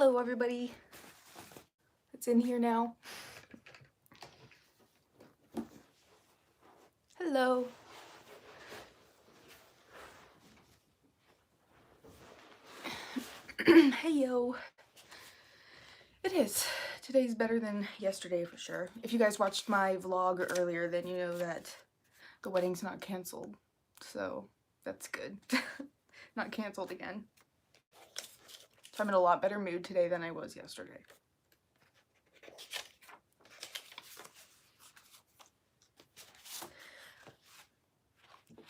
Hello everybody. It's in here now. Hello. Hey yo. It is. Today's better than yesterday for sure. If you guys watched my vlog earlier, then you know that the wedding's not canceled. So that's good. Not canceled again. So I'm in a lot better mood today than I was yesterday.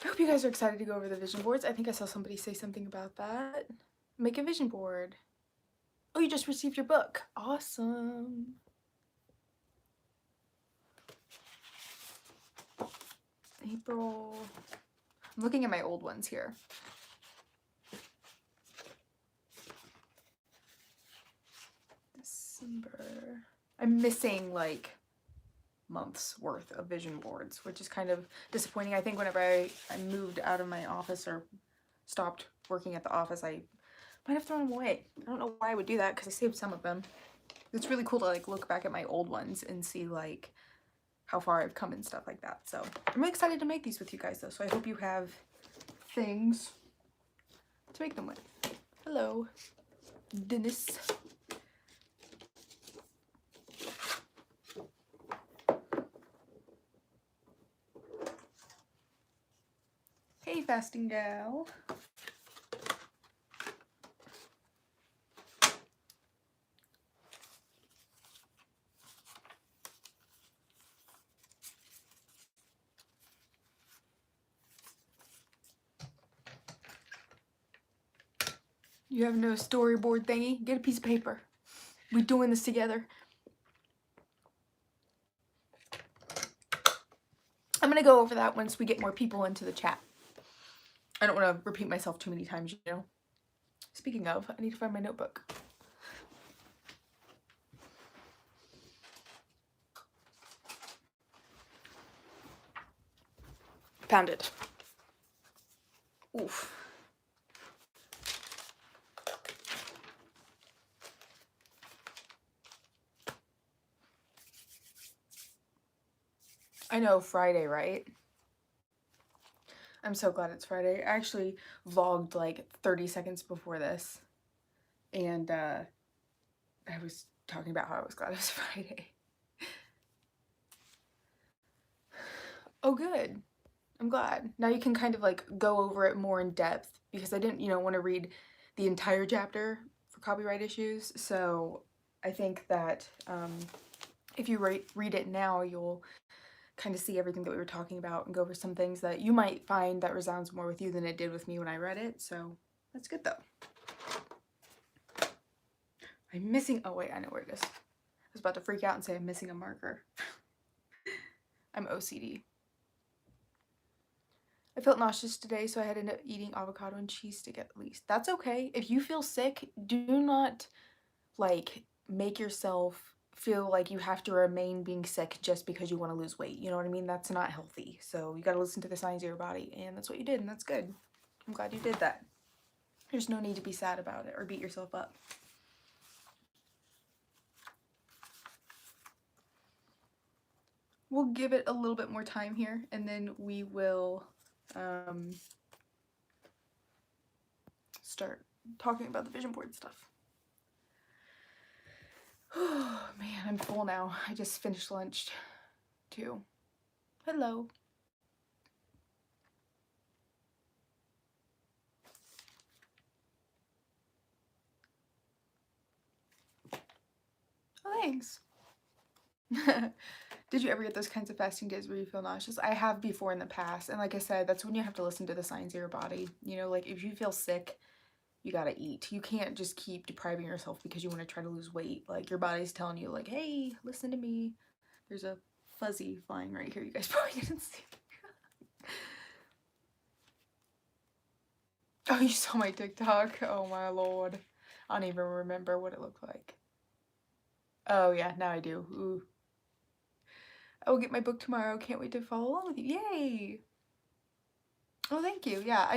I hope you guys are excited to go over the vision boards. I think I saw somebody say something about that. Make a vision board. Oh, you just received your book. Awesome. April. I'm looking at my old ones here. December. I'm missing like months worth of vision boards, which is kind of disappointing. I think whenever I moved out of my office or stopped working at the office, I might have thrown them away. I don't know why I would do that because I saved some of them. It's really cool to like look back at my old ones and see like how far I've come and stuff like that. So I'm really excited to make these with you guys though. So I hope you have things to make them with. Hello, Dennis. Hey, fasting gal. You have no storyboard thingy? Get a piece of paper. We're doing this together. I'm gonna go over that once we get more people into the chat. I don't want to repeat myself too many times, you know. Speaking of, I need to find my notebook. Found it. Oof. I know, Friday, right? I'm so glad it's Friday. I actually vlogged like 30 seconds before this. And I was talking about how I was glad it was Friday. Oh, good. I'm glad. Now you can kind of like go over it more in depth because I didn't, want to read the entire chapter for copyright issues. So I think that if you read it now, you'll kind of see everything that we were talking about and go over some things that you might find that resounds more with you than it did with me when I read it. So that's good though. I'm missing, oh wait, I know where it is. I was about to freak out and say I'm missing a marker. I'm OCD. I felt nauseous today, so I had to end up eating avocado and cheese stick at least. That's okay. If you feel sick, do not like make yourself feel like you have to remain being sick just because you want to lose weight. You know what I mean? That's not healthy. So you got to listen to the signs of your body, and that's what you did, and that's good. I'm glad you did that. There's no need to be sad about it or beat yourself up. We'll give it a little bit more time here, and then we will start talking about the vision board stuff. Oh man, I'm full now. I just finished lunch too. Hello. Oh, thanks. Did you ever get those kinds of fasting days where you feel nauseous? I have before in the past, and like I said, that's when you have to listen to the signs of your body. You know, like if you feel sick, you gotta eat. You can't just keep depriving yourself because you want to try to lose weight. Like your body's telling you like, hey, listen to me. There's a fuzzy flying right here. You guys probably didn't see. Oh, you saw my TikTok? Oh my lord. I don't even remember what it looked like. Oh yeah, now I do. Ooh. I will get my book tomorrow. Can't wait to follow along with you. Yay! Oh, thank you. Yeah,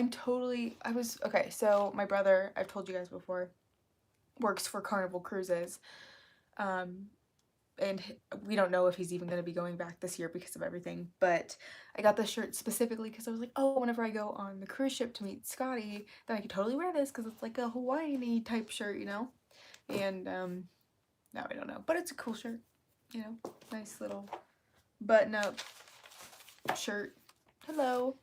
okay, so my brother, I've told you guys before, works for Carnival Cruises. And we don't know if he's even going to be going back this year because of everything, but I got this shirt specifically because I was like, oh, whenever I go on the cruise ship to meet Scotty, then I could totally wear this because it's like a Hawaiian-y type shirt, you know? And now I don't know, but it's a cool shirt, you know? Nice little button-up shirt. Hello.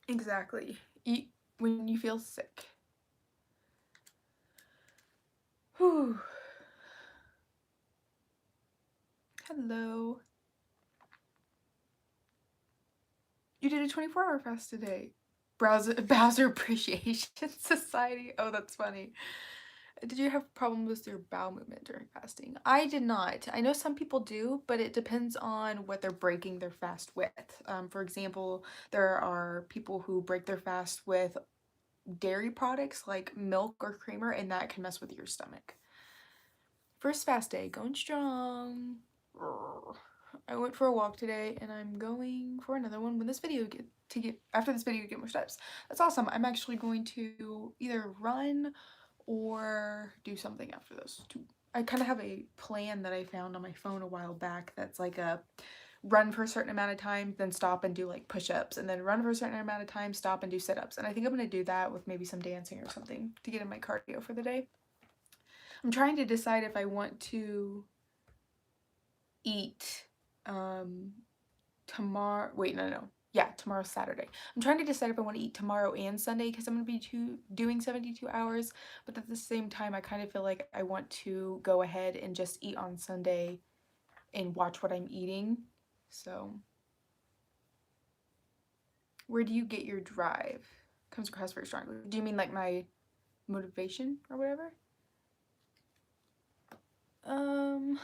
Exactly. Eat when you feel sick. Whew. Hello. You did a 24-hour fast today. Bowser Appreciation Society. Oh, that's funny. Did you have problems with your bowel movement during fasting? I did not. I know some people do, but it depends on what they're breaking their fast with. For example, there are people who break their fast with dairy products like milk or creamer, and that can mess with your stomach. First fast day, going strong. I went for a walk today, and I'm going for another one when this video after this video get more steps. That's awesome. I'm actually going to either run or do something after this. I kind of have a plan that I found on my phone a while back that's like a run for a certain amount of time, then stop and do like push-ups, and then run for a certain amount of time, stop and do sit-ups. And I think I'm going to do that with maybe some dancing or something to get in my cardio for the day. I'm trying to decide if I want to eat tomorrow. Wait, no. Yeah, tomorrow's Saturday. I'm trying to decide if I want to eat tomorrow and Sunday because I'm going to be doing 72 hours, but at the same time, I kind of feel like I want to go ahead and just eat on Sunday and watch what I'm eating. So, where do you get your drive? Comes across very strongly. Do you mean like my motivation or whatever? Let's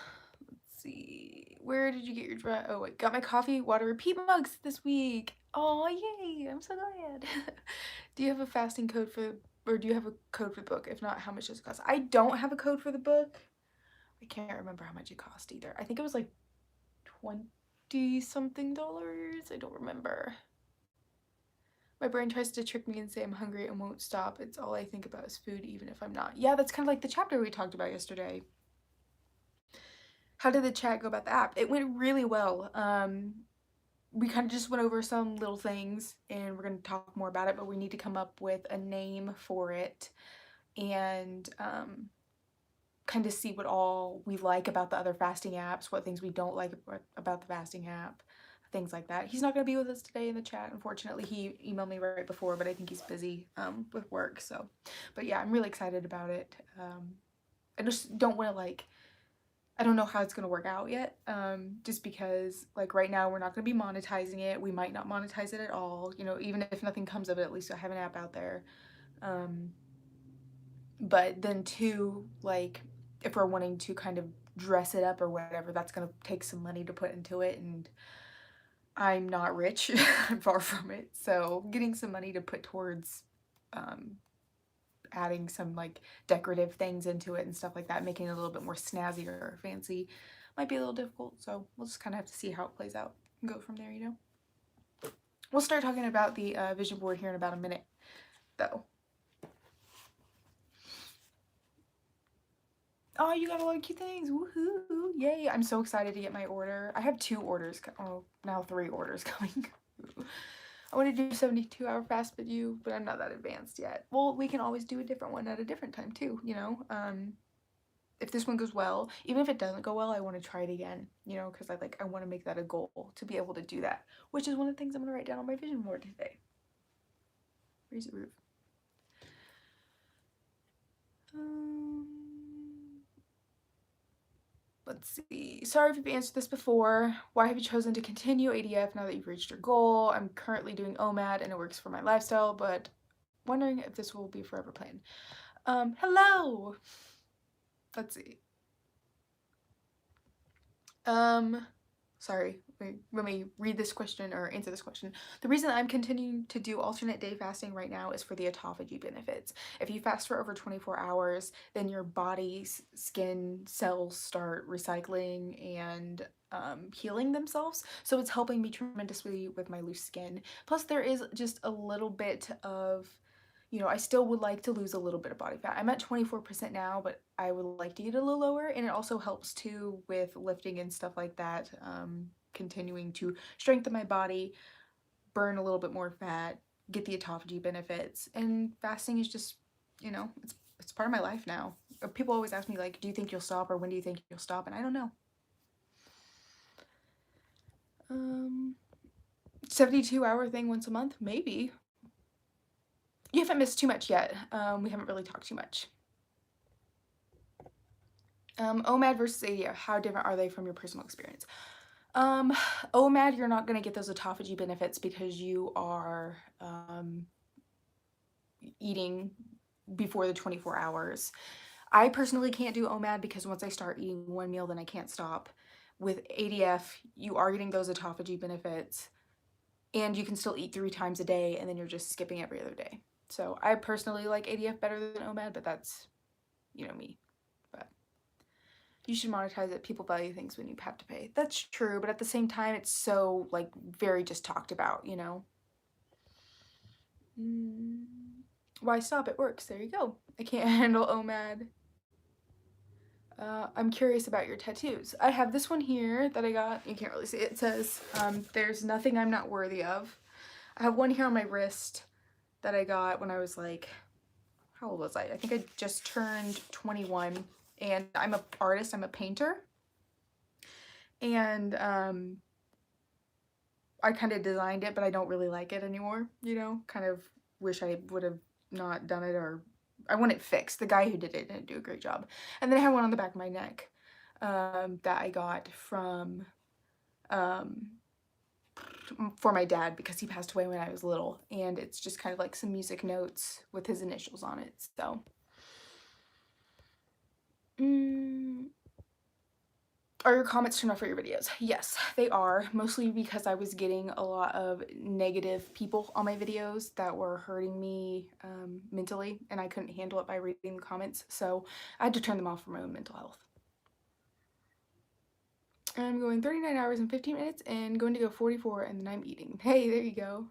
see. Where did you get your drive? Oh wait, got my coffee, water, repeat mugs this week. Oh yay! I'm so glad. Do you have a fasting code or do you have a code for the book? If not, how much does it cost? I don't have a code for the book. I can't remember how much it cost either. I think it was like $20-something. I don't remember. My brain tries to trick me and say I'm hungry and won't stop. It's all I think about is food, even if I'm not. Yeah, that's kind of like the chapter we talked about yesterday. How did the chat go about the app? It went really well. We kind of just went over some little things and we're going to talk more about it, but we need to come up with a name for it and kind of see what all we like about the other fasting apps, what things we don't like about the fasting app, things like that. He's not going to be with us today in the chat, unfortunately. He emailed me right before, but I think he's busy with work. So, but yeah, I'm really excited about it. I just don't want to I don't know how it's going to work out yet, just because like right now we're not going to be monetizing it. We might not monetize it at all, you know, even if nothing comes of it, at least I have an app out there. But then too, like if we're wanting to kind of dress it up or whatever, that's going to take some money to put into it, and I'm not rich. I'm far from it. So getting some money to put towards adding some like decorative things into it and stuff like that, making it a little bit more snazzy or fancy, might be a little difficult. So we'll just kind of have to see how it plays out and go from there, you know. We'll start talking about the vision board here in about a minute, though. Oh, you got a lot of cute things. Woohoo! Yay! I'm so excited to get my order. I have 2 orders. Oh, now 3 orders coming. I want to do 72-hour fast with you, but I'm not that advanced yet. Well, we can always do a different one at a different time too, you know? If this one goes well, even if it doesn't go well, I want to try it again, you know, because I want to make that a goal to be able to do that, which is one of the things I'm going to write down on my vision board today. Where's the roof? Let's see. Sorry if you've answered this before. Why have you chosen to continue ADF now that you've reached your goal? I'm currently doing OMAD and it works for my lifestyle, but wondering if this will be a forever plan. Hello! Let's see. sorry, let me read this question or answer this question. The reason I'm continuing to do alternate day fasting right now is for the autophagy benefits. If you fast for over 24 hours, then your body's skin cells start recycling and healing themselves. So it's helping me tremendously with my loose skin. Plus there is just a little bit of, you know, I still would like to lose a little bit of body fat. I'm at 24% now, but I would like to get a little lower, and it also helps too with lifting and stuff like that, continuing to strengthen my body, burn a little bit more fat, get the autophagy benefits, and fasting is just, you know, it's part of my life now. People always ask me like, do you think you'll stop, or when do you think you'll stop? And I don't know. 72-hour thing once a month, maybe. You haven't missed too much yet. We haven't really talked too much. OMAD versus ADF, how different are they from your personal experience? OMAD, you're not going to get those autophagy benefits because you are eating before the 24 hours. I personally can't do OMAD because once I start eating one meal, then I can't stop. With ADF, you are getting those autophagy benefits, and you can still eat 3 times a day, and then you're just skipping every other day. So I personally like ADF better than OMAD, but that's, you know, me. But you should monetize it. People value things when you have to pay. That's true, but at the same time, it's so, like, very just talked about, you know? Why stop? It works. There you go. I can't handle OMAD. I'm curious about your tattoos. I have this one here that I got. You can't really see it. It says, there's nothing I'm not worthy of. I have one here on my wrist that I got when I was like, how old was I? I think I just turned 21, and I'm an artist. I'm a painter. And I kind of designed it, but I don't really like it anymore, you know? Kind of wish I would have not done it, or I want it fixed. The guy who did it didn't do a great job. And then I have one on the back of my neck that I got from for my dad because he passed away when I was little, and it's just kind of like some music notes with his initials on it. So are your comments turned off for your videos? Yes, they are, mostly because I was getting a lot of negative people on my videos that were hurting me mentally, and I couldn't handle it by reading the comments, so I had to turn them off for my own mental health. I'm going 39 hours and 15 minutes and going to go 44, and then I'm eating. Hey, there you go.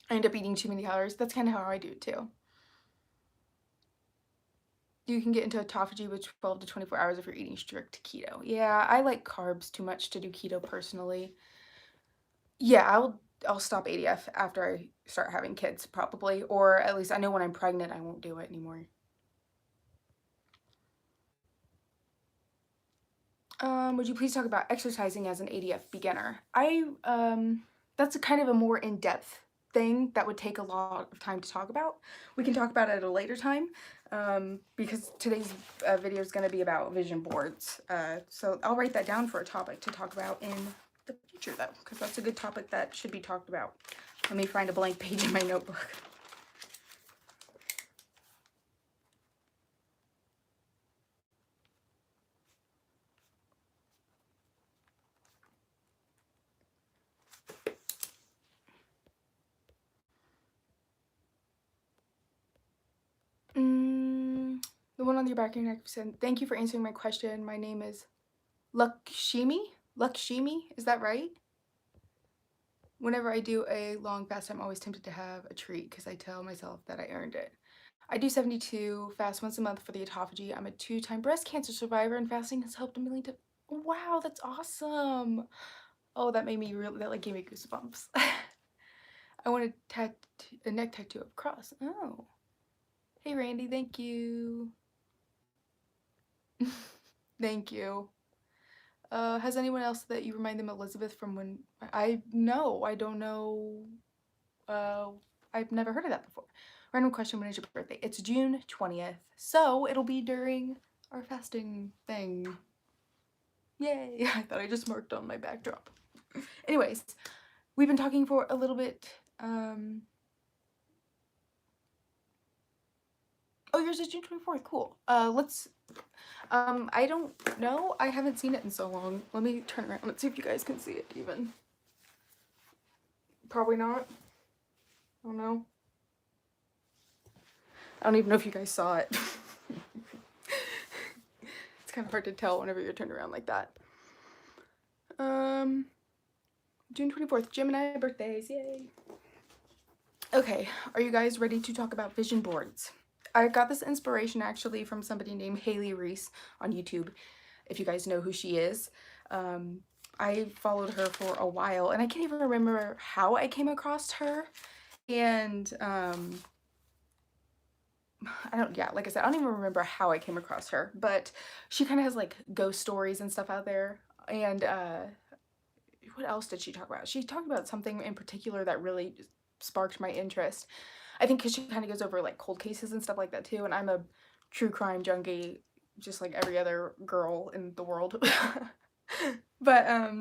I end up eating too many calories. That's kind of how I do it too. You can get into autophagy with 12 to 24 hours if you're eating strict keto. Yeah, I like carbs too much to do keto personally. Yeah, I'll stop ADF after I start having kids probably, or at least I know when I'm pregnant I won't do it anymore. Would you please talk about exercising as an ADF beginner? That's a kind of a more in-depth thing that would take a lot of time to talk about. We can talk about it at a later time, because today's video is going to be about vision boards. So I'll write that down for a topic to talk about in the future though, because that's a good topic that should be talked about. Let me find a blank page in my notebook. The one on your back of your neck said, thank you for answering my question. My name is Lakshmi? Lakshmi? Is that right? Whenever I do a long fast, I'm always tempted to have a treat because I tell myself that I earned it. I do 72, fast once a month for the autophagy. I'm a 2-time breast cancer survivor, and fasting has helped a million times. Wow, that's awesome. Oh, that made me that like gave me goosebumps. I want a neck tattoo of cross. Oh. Hey Randy, thank you. Thank you. Has anyone else that you remind them of Elizabeth from when I don't know. I've never heard of that before. Random question, when is your birthday? It's June 20th. So it'll be during our fasting thing. Yay. I thought I just marked on my backdrop. Anyways, we've been talking for a little bit. Oh, yours is June 24th. Cool. Let's, I don't know. I haven't seen it in so long. Let me turn around. Let's see if you guys can see it even. Probably not. I don't know. I don't even know if you guys saw it. It's kind of hard to tell whenever you're turned around like that. June 24th, Gemini birthdays, yay. Okay, are you guys ready to talk about vision boards? I got this inspiration actually from somebody named Haley Reese on YouTube, if you guys know who she is. I followed her for a while, and I can't even remember how I came across her. And like I said, I don't even remember how I came across her, but she kind of has like ghost stories and stuff out there. And what else did she talk about? She talked about something in particular that really sparked my interest. I think because she kind of goes over like cold cases and stuff like that too, and I'm a true crime junkie, just like every other girl in the world. But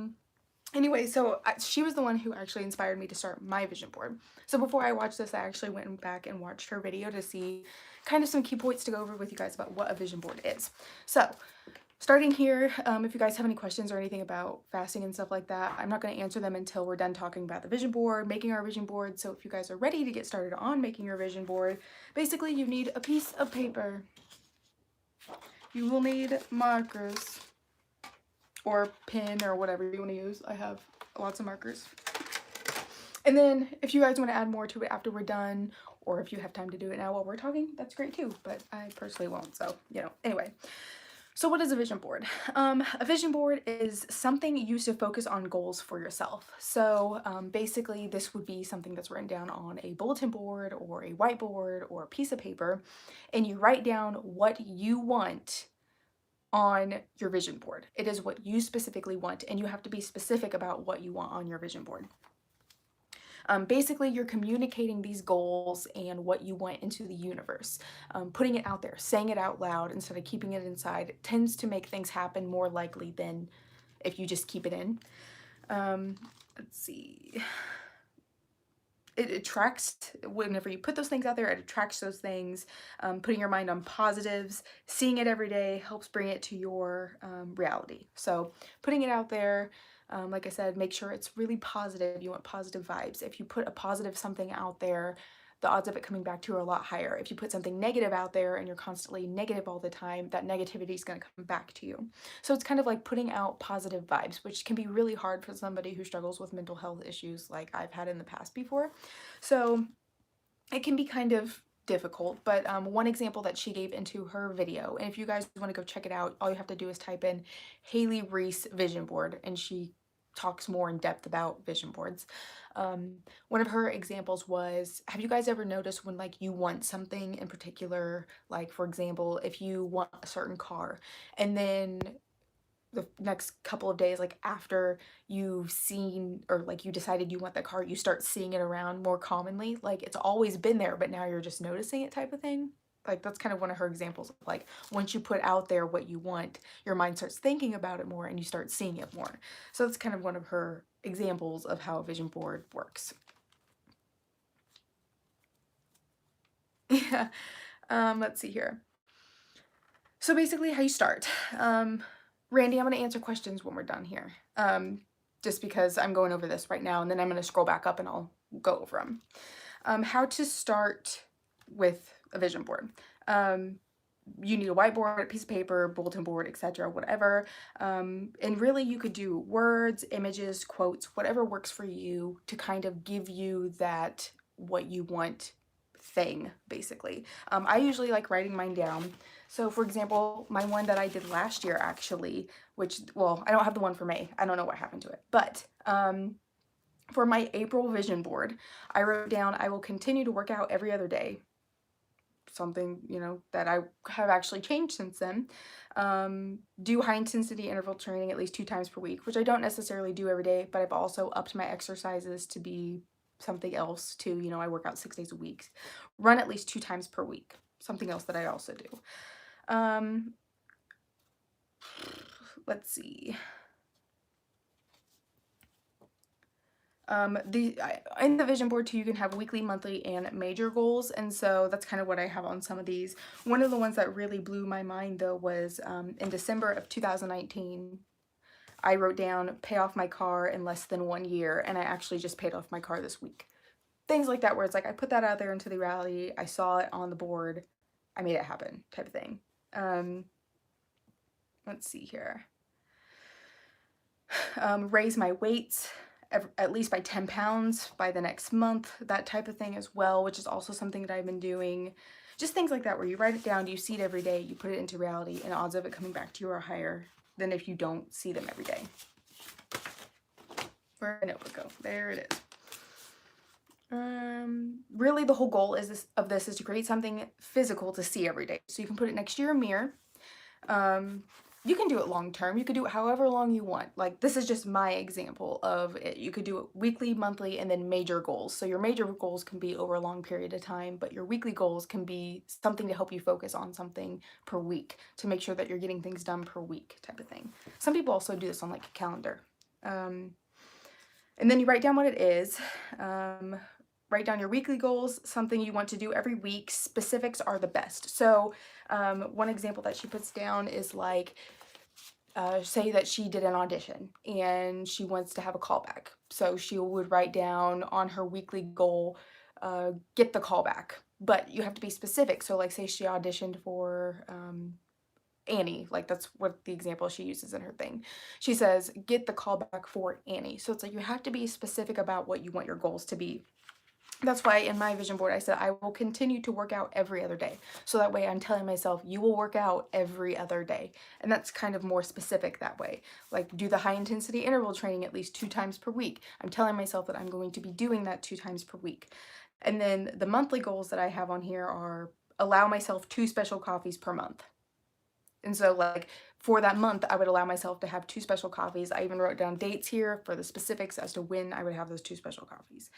anyway, so she was the one who actually inspired me to start my vision board. So before I watched this, I actually went back and watched her video to see kind of some key points to go over with you guys about what a vision board is. So starting here, if you guys have any questions or anything about fasting and stuff like that, I'm not going to answer them until we're done talking about the vision board, making our vision board. So if you guys are ready to get started on making your vision board, basically you need a piece of paper. You will need markers or pen or whatever you want to use. I have lots of markers. And then if you guys want to add more to it after we're done, or if you have time to do it now while we're talking, that's great too, but I personally won't, so, you know. Anyway, so what is a vision board? A vision board is something used to focus on goals for yourself. So basically this would be something that's written down on a bulletin board or a whiteboard or a piece of paper, and you write down what you want on your vision board. It is what you specifically want, and you have to be specific about what you want on your vision board. Basically, you're communicating these goals and what you want into the universe. Putting it out there, saying it out loud instead of keeping it inside tends to make things happen more likely than if you just keep it in. Let's see. It attracts, whenever you put those things out there, it attracts those things. Putting your mind on positives, seeing it every day helps bring it to your reality. So putting it out there, like I said, make sure it's really positive. You want positive vibes. If you put a positive something out there, the odds of it coming back to you are a lot higher. If you put something negative out there and you're constantly negative all the time, that negativity is going to come back to you. So it's kind of like putting out positive vibes, which can be really hard for somebody who struggles with mental health issues like I've had in the past before. So it can be kind of difficult, but one example that she gave into her video, and if you guys want to go check it out, all you have to do is type in Haley Reese vision board, and she talks more in depth about vision boards. One of her examples was, have you guys ever noticed when like you want something in particular, like for example, if you want a certain car, and then the next couple of days, like after you've seen or like you decided you want that car, you start seeing it around more commonly, like it's always been there but now you're just noticing it type of thing. Like that's kind of one of her examples of like once you put out there what you want, your mind starts thinking about it more and you start seeing it more. So that's kind of one of her examples of how a vision board works. Yeah. Let's see here. So basically how you start. Randy, I'm going to answer questions when we're done here. Just because I'm going over this right now, and then I'm going to scroll back up and I'll go over them. How to start with a vision board. You need a whiteboard, a piece of paper, bulletin board, etc., whatever. And really you could do words, images, quotes, whatever works for you to kind of give you that what you want thing, basically. I usually like writing mine down. So for example, my one that I did last year actually, which, well, I don't have the one for May. I don't know what happened to it. But for my April vision board, I wrote down, I will continue to work out every other day. Something, you know, that I have actually changed since then. Do high intensity interval training at least 2 times per week, which I don't necessarily do every day, but I've also upped my exercises to be something else too. You know, I work out 6 days a week. Run at least 2 times per week. Something else that I also do. Let's see. In the vision board too, you can have weekly, monthly, and major goals, and so that's kind of what I have on some of these. One of the ones that really blew my mind though was in December of 2019, I wrote down pay off my car in less than 1 year, and I actually just paid off my car this week. Things like that where it's like I put that out there into the reality, I saw it on the board, I made it happen type of thing. Let's see here. Raise my weights at least by 10 pounds by the next month, that type of thing as well, which is also something that I've been doing. Just things like that where you write it down, you see it every day, you put it into reality, and odds of it coming back to you are higher than if you don't see them every day. Where did my notebook go? There it is. Really the whole goal of this is to create something physical to see every day. So you can put it next to your mirror. You can do it long term. You could do it however long you want. Like, this is just my example of it. You could do it weekly, monthly, and then major goals. So your major goals can be over a long period of time, but your weekly goals can be something to help you focus on something per week to make sure that you're getting things done per week type of thing. Some people also do this on like a calendar. And then you write down what it is. Write down your weekly goals, something you want to do every week. Specifics are the best. So one example that she puts down is like, say that she did an audition and she wants to have a callback. So she would write down on her weekly goal, get the callback. But you have to be specific. So like say she auditioned for Annie, like that's what the example she uses in her thing. She says, get the callback for Annie. So it's like you have to be specific about what you want your goals to be. That's why in my vision board I said I will continue to work out every other day. So that way I'm telling myself you will work out every other day. And that's kind of more specific that way. Like do the high intensity interval training at least 2 times per week. I'm telling myself that I'm going to be doing that 2 times per week. And then the monthly goals that I have on here are allow myself 2 special coffees per month. And so like for that month, I would allow myself to have 2 special coffees. I even wrote down dates here for the specifics as to when I would have those 2 special coffees.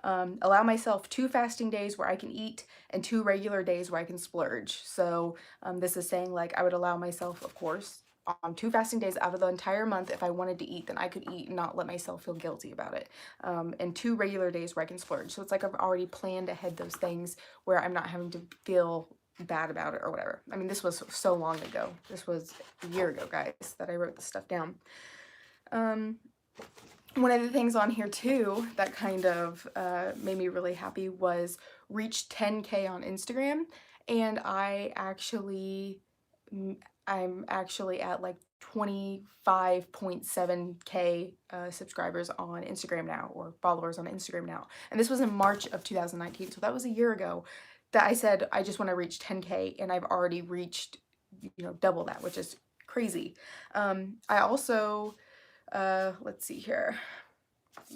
Allow myself 2 fasting days where I can eat and 2 regular days where I can splurge. So this is saying like I would allow myself, of course, 2 fasting days out of the entire month. If I wanted to eat, then I could eat and not let myself feel guilty about it. And 2 regular days where I can splurge. So it's like I've already planned ahead those things where I'm not having to feel bad about it or whatever. I mean, this was so long ago. This was a year ago, guys, that I wrote this stuff down. One of the things on here too that kind of made me really happy was reach 10K on Instagram, and I'm actually at like 25.7K subscribers on Instagram now, or followers on Instagram now. And this was in March of 2019, so that was a year ago that I said I just want to reach 10K, and I've already reached, double that, which is crazy. I also, let's see here,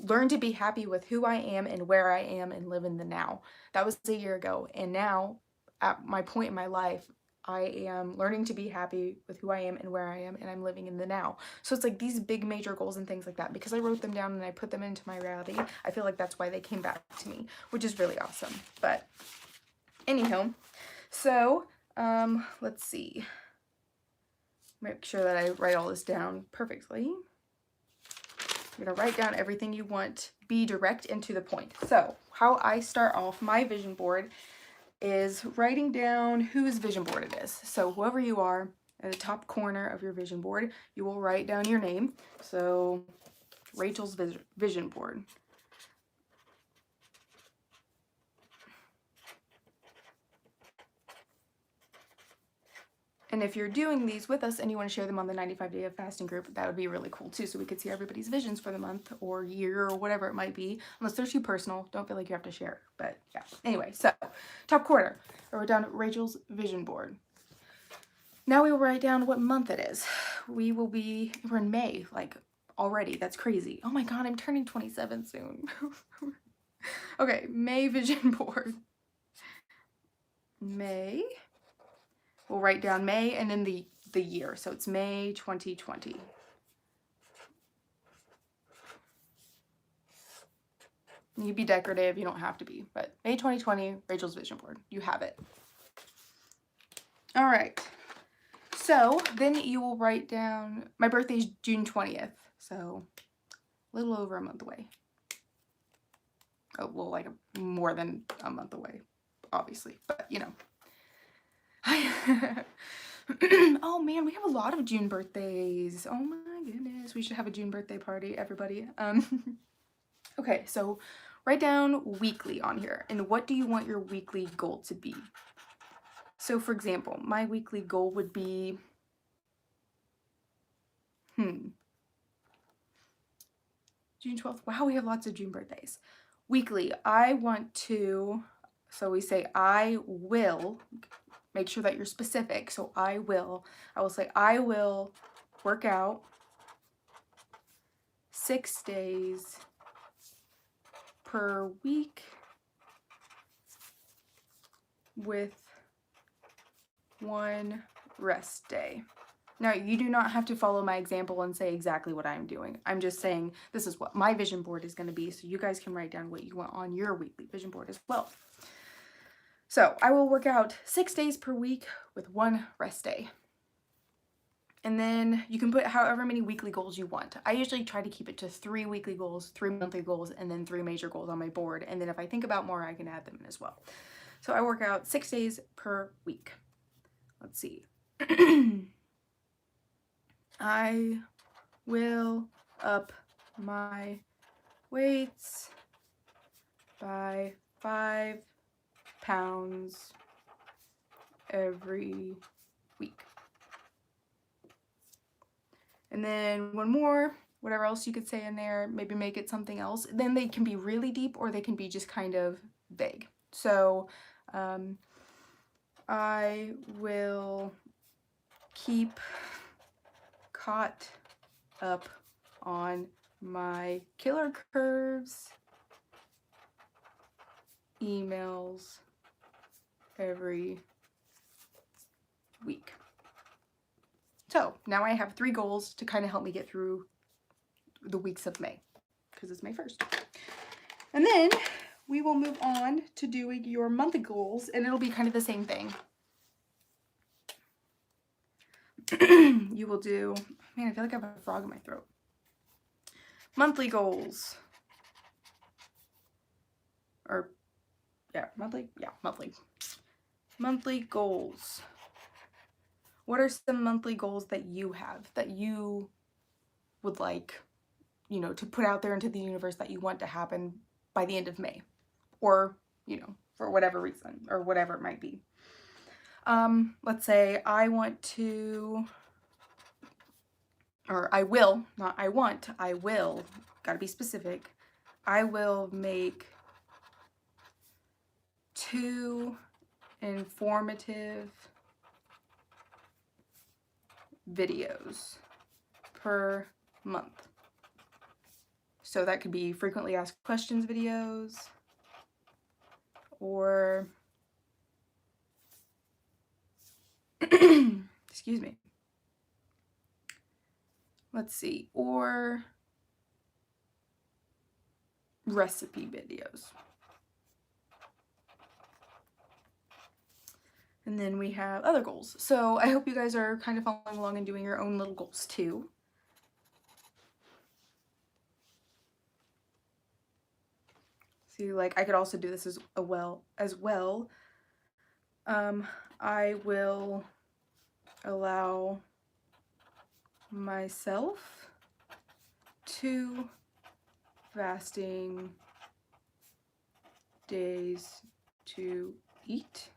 learn to be happy with who I am and where I am and live in the now. That was a year ago, and now at my point in my life, I am learning to be happy with who I am and where I am, and I'm living in the now. So it's like these big major goals and things like that, because I wrote them down and I put them into my reality. I feel like that's why they came back to me, which is really awesome. But anyhow, so let's see. Make sure that I write all this down perfectly. You're going to write down everything you want. Be direct and to the point. So how I start off my vision board is writing down whose vision board it is. So whoever you are, at the top corner of your vision board, you will write down your name. So Rachel's vision board. And if you're doing these with us and you want to share them on the 95 Day of Fasting group, that would be really cool too, so we could see everybody's visions for the month or year or whatever it might be. Unless they're too personal, don't feel like you have to share. But yeah, anyway, so top corner, I wrote down Rachel's vision board. Now we will write down what month it is. We're in May, like already. That's crazy. Oh my God, I'm turning 27 soon. Okay, May vision board. May. We'll write down May and then the year. So it's May 2020. You can be decorative, you don't have to be, but May 2020, Rachel's vision board. You have it. All right. So then you will write down, my birthday is June 20th, so a little over a month away. well, like more than a month away, obviously, but you know. Oh man, we have a lot of June birthdays. Oh my goodness, we should have a June birthday party, everybody. Okay, so write down weekly on here, and what do you want your weekly goal to be? So for example, my weekly goal would be, June 12th. Wow, we have lots of June birthdays. Weekly, I want to, so we say I will, make sure that you're specific. So I will say I will work out 6 days per week with 1 rest day. Now, you do not have to follow my example and say exactly what I'm doing. I'm just saying this is what my vision board is going to be, so you guys can write down what you want on your weekly vision board as well. So I will work out 6 days per week with 1 rest day. And then you can put however many weekly goals you want. I usually try to keep it to 3 weekly goals, 3 monthly goals, and then 3 major goals on my board. And then if I think about more, I can add them in as well. So I work out 6 days per week. Let's see. I will up my weights by 5 pounds every week. And then one more, whatever else you could say in there, maybe make it something else. Then they can be really deep or they can be just kind of vague. So I will keep caught up on my killer curves emails every week. So now I have 3 goals to kind of help me get through the weeks of May, because it's May 1st. And then we will move on to doing your monthly goals, and it'll be kind of the same thing. You will do, man, I feel like I have a frog in my throat. Monthly goals. Or, yeah, monthly? Yeah, monthly. Monthly goals. What are some monthly goals that you have, that you would like, you know, to put out there into the universe that you want to happen by the end of May? Or, you know, for whatever reason, or whatever it might be. Let's say I want to, or I will, not I want, I will, gotta be specific. I will make 2 informative videos per month. So that could be frequently asked questions videos, or excuse me. Let's see, or recipe videos. And then we have other goals. So I hope you guys are kind of following along and doing your own little goals too. See, like I could also do this as well. I will allow myself 2 fasting days to eat.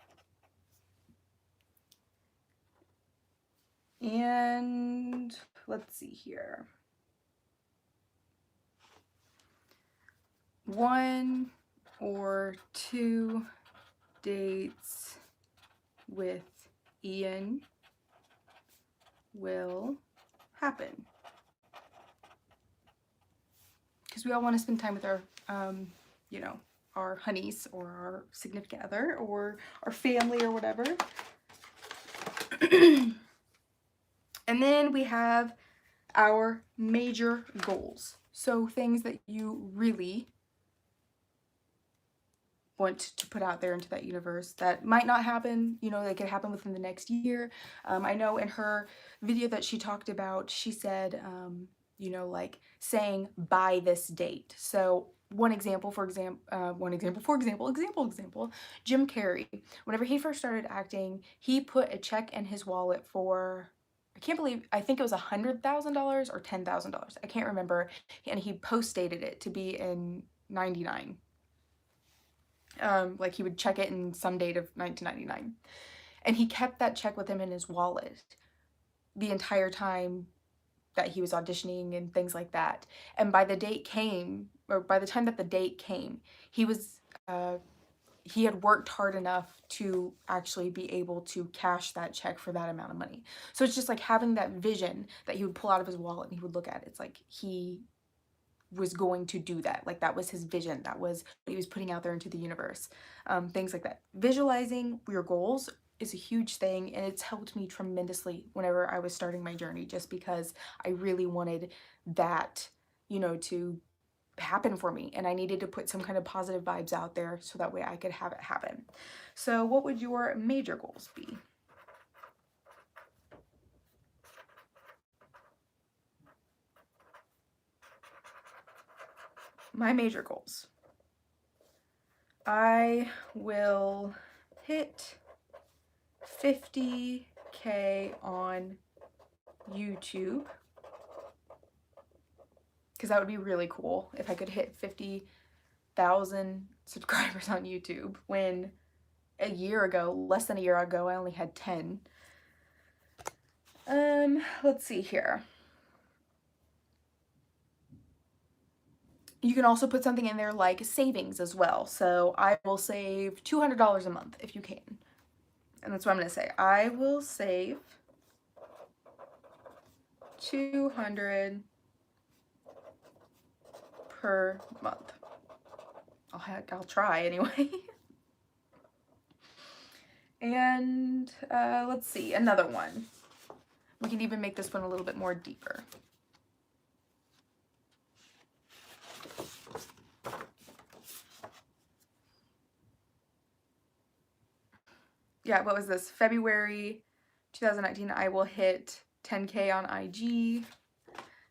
And let's see here. 1 or 2 dates with Ian will happen. Because we all want to spend time with our, you know, our honeys or our significant other or our family or whatever. And then we have our major goals. So things that you really want to put out there into that universe that might not happen, you know, they could happen within the next year. I know in her video that she talked about, she said, you know, like saying by this date. So example, Jim Carrey. Whenever he first started acting, he put a check in his wallet for, I think it was $100,000 or $10,000. I can't remember. And he post dated it to be in 99. Like he would check it in some date of 1999. And he kept that check with him in his wallet the entire time that he was auditioning and things like that. And by the time that the date came, he was he had worked hard enough to actually be able to cash that check for that amount of money. So it's just like having that vision that he would pull out of his wallet and he would look at it. It's like he was going to do that. Like that was his vision. That was what he was putting out there into the universe. Things like that. Visualizing your goals is a huge thing, and it's helped me tremendously whenever I was starting my journey, just because I really wanted that, to happen for me, and I needed to put some kind of positive vibes out there so that way I could have it happen. So what would your major goals be? My major goals. I will hit 50K on YouTube, because that would be really cool if I could hit 50,000 subscribers on YouTube, when less than a year ago, I only had 10. Let's see here. You can also put something in there like savings as well. So I will save $200 a month if you can. And that's what I'm going to say. I will save $200 per month. I'll try anyway. And let's see, another one. We can even make this one a little bit more deeper. Yeah, what was this? February 2019, I will hit 10K on IG.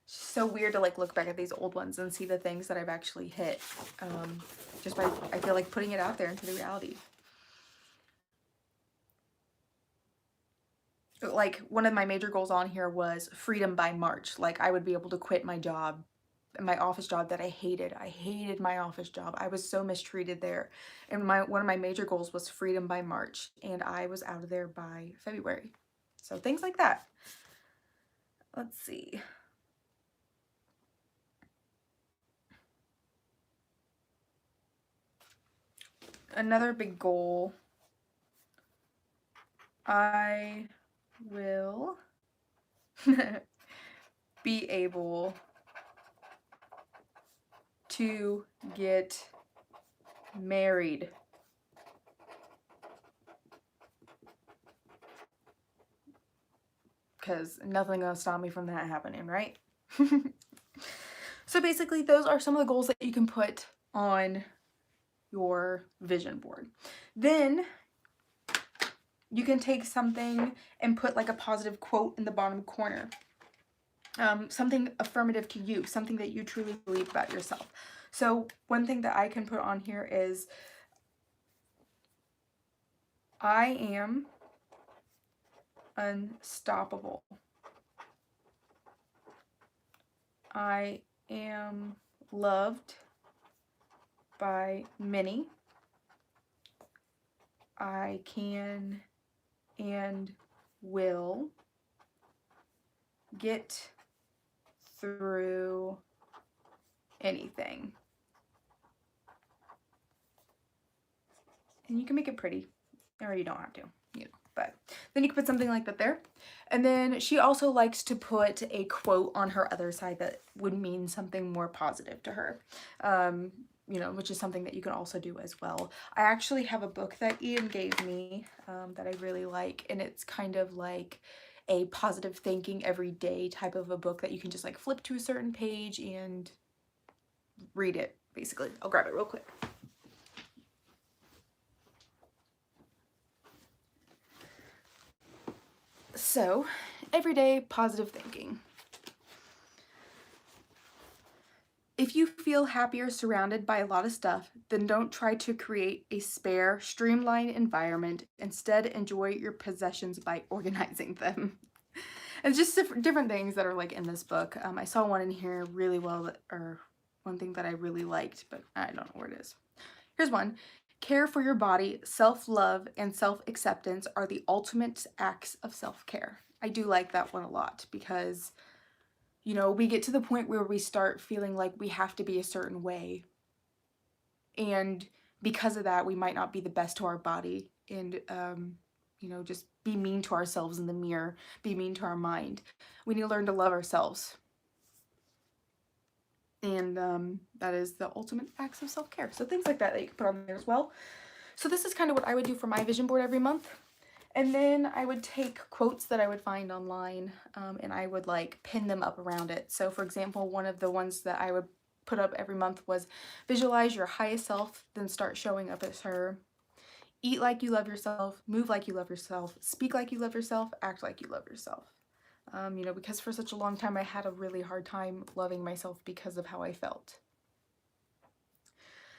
It's so weird to like look back at these old ones and see the things that I've actually hit. Just by, I feel like, putting it out there into the reality. Like one of my major goals on here was freedom by March. Like I would be able to quit my job, my office job that I hated. I hated my office job. I was so mistreated there. And one of my major goals was freedom by March, and I was out of there by February. So things like that. Let's see. Another big goal. I will be able to get married. Because nothing's gonna stop me from that happening, right? So basically, those are some of the goals that you can put on your vision board. Then you can take something and put like a positive quote in the bottom corner. Something affirmative to you, something that you truly believe about yourself. So one thing that I can put on here is, I am unstoppable. I am loved by many. I can and will get through anything. And you can make it pretty, or you don't have to, but then you can put something like that there. And then she also likes to put a quote on her other side that would mean something more positive to her, which is something that you can also do as well. I actually have a book that Ian gave me that I really like, and it's kind of like a positive thinking everyday type of a book that you can just like flip to a certain page and read it, basically. I'll grab it real quick. So, everyday positive thinking. If If you feel happier surrounded by a lot of stuff, then don't try to create a spare, streamlined environment. Instead, enjoy your possessions by organizing them. And just different things that are like in this book. I saw one in here really well, or one thing that I really liked, but I don't know where it is. Here's one. Care for your body, self-love, and self-acceptance are the ultimate acts of self-care. I do like that one a lot because, you know, we get to the point where we start feeling like we have to be a certain way. And because of that, we might not be the best to our body. And, you know, just be mean to ourselves in the mirror, be mean to our mind. We need to learn to love ourselves. And that is the ultimate acts of self-care. So things like that you can put on there as well. So this is kind of what I would do for my vision board every month. And then I would take quotes that I would find online and I would like pin them up around it. So for example, one of the ones that I would put up every month was visualize your highest self, then start showing up as her. Eat like you love yourself, move like you love yourself, speak like you love yourself, act like you love yourself. You know, because for such a long time I had a really hard time loving myself because of how I felt.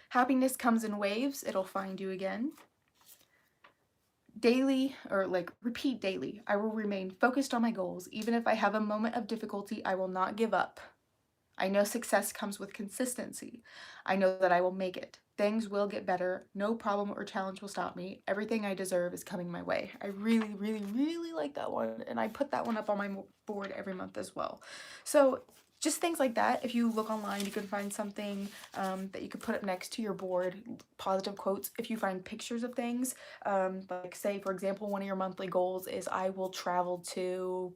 Happiness comes in waves, it'll find you again. Daily, or like repeat daily, I will remain focused on my goals. Even if I have a moment of difficulty, I will not give up. I know success comes with consistency. I know that I will make it. Things will get better. No problem or challenge will stop me. Everything I deserve is coming my way. I really, really, really like that one. And I put that one up on my board every month as well. So just things like that. If you look online, you can find something that you could put up next to your board, positive quotes. If you find pictures of things, like say, for example, one of your monthly goals is I will travel to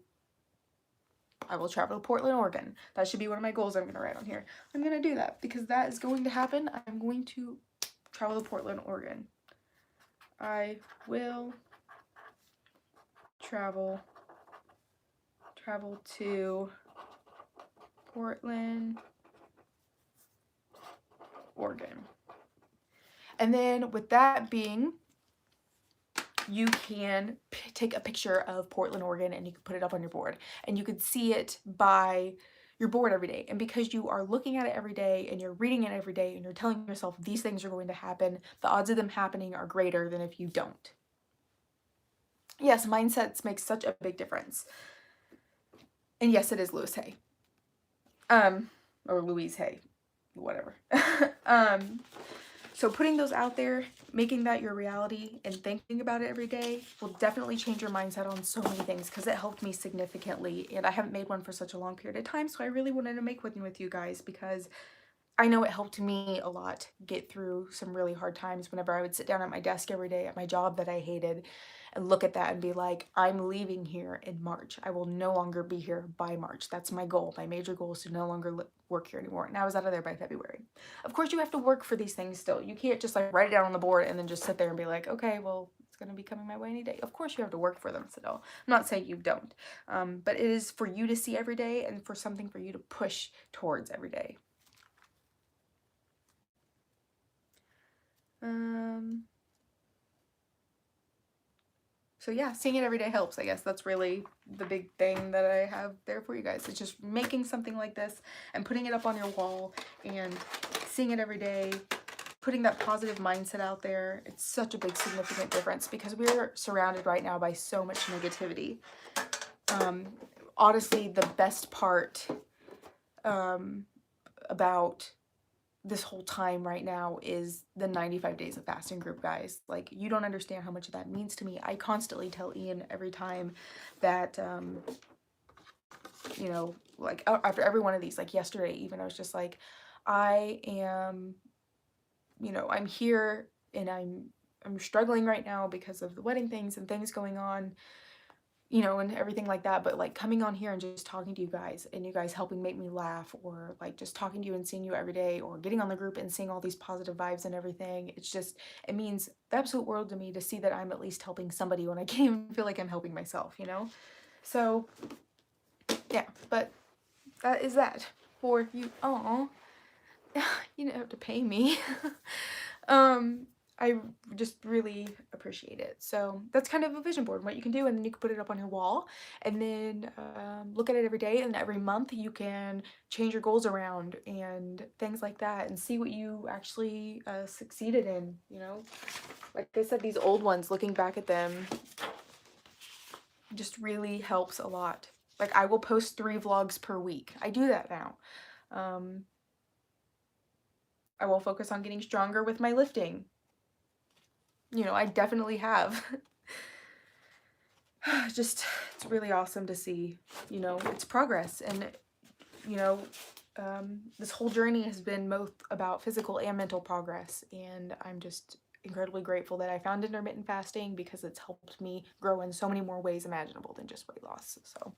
Portland, Oregon. That should be one of my goals I'm going to write on here. I'm going to do that because that is going to happen. I'm going to travel to Portland, Oregon. I will travel to Portland, Oregon. And then with that being, you can take a picture of Portland, Oregon, and you can put it up on your board. And you could see it by your board every day. And because you are looking at it every day and you're reading it every day and you're telling yourself these things are going to happen, the odds of them happening are greater than if you don't. Yes, mindsets make such a big difference. And yes, it is Louise Hay. Or Louise Hay, whatever. So putting those out there, making that your reality, and thinking about it every day will definitely change your mindset on so many things because it helped me significantly. And I haven't made one for such a long period of time, so I really wanted to make one with you guys because I know it helped me a lot get through some really hard times whenever I would sit down at my desk every day at my job that I hated and look at that and be like, I'm leaving here in March. I will no longer be here by March. That's my goal. My major goal is to no longer work here anymore. And I was out of there by February. Of course, you have to work for these things still. You can't just like write it down on the board and then just sit there and be like, okay, well, it's going to be coming my way any day. Of course, you have to work for them still. I'm not saying you don't. But it is for you to see every day and for something for you to push towards every day. So yeah, seeing it every day helps, I guess. That's really the big thing that I have there for you guys. It's just making something like this and putting it up on your wall and seeing it every day, putting that positive mindset out there. It's such a big significant difference because we're surrounded right now by so much negativity. Honestly, the best part about this whole time right now is the 95 days of fasting group, guys. Like, you don't understand how much that means to me. I constantly tell Ian every time that, you know, like after every one of these, like yesterday even, I was just like, I am, you know, I'm here and I'm struggling right now because of the wedding things and things going on, you know, and everything like that. But like coming on here and just talking to you guys and you guys helping make me laugh, or like just talking to you and seeing you every day, or getting on the group and seeing all these positive vibes and everything, it's just, it means the absolute world to me to see that I'm at least helping somebody when I can't even feel like I'm helping myself, you know? So yeah, but that is that for you. Oh, you don't have to pay me. I just really appreciate it. So that's kind of a vision board, what you can do, and then you can put it up on your wall, and then look at it every day, and every month you can change your goals around and things like that, and see what you actually succeeded in. You know, like I said, these old ones, looking back at them, just really helps a lot. Like I will post 3 vlogs per week. I do that now. I will focus on getting stronger with my lifting. You know, I definitely have. Just, it's really awesome to see, you know, it's progress. And, you know, this whole journey has been both about physical and mental progress. And I'm just incredibly grateful that I found intermittent fasting, because it's helped me grow in so many more ways imaginable than just weight loss. So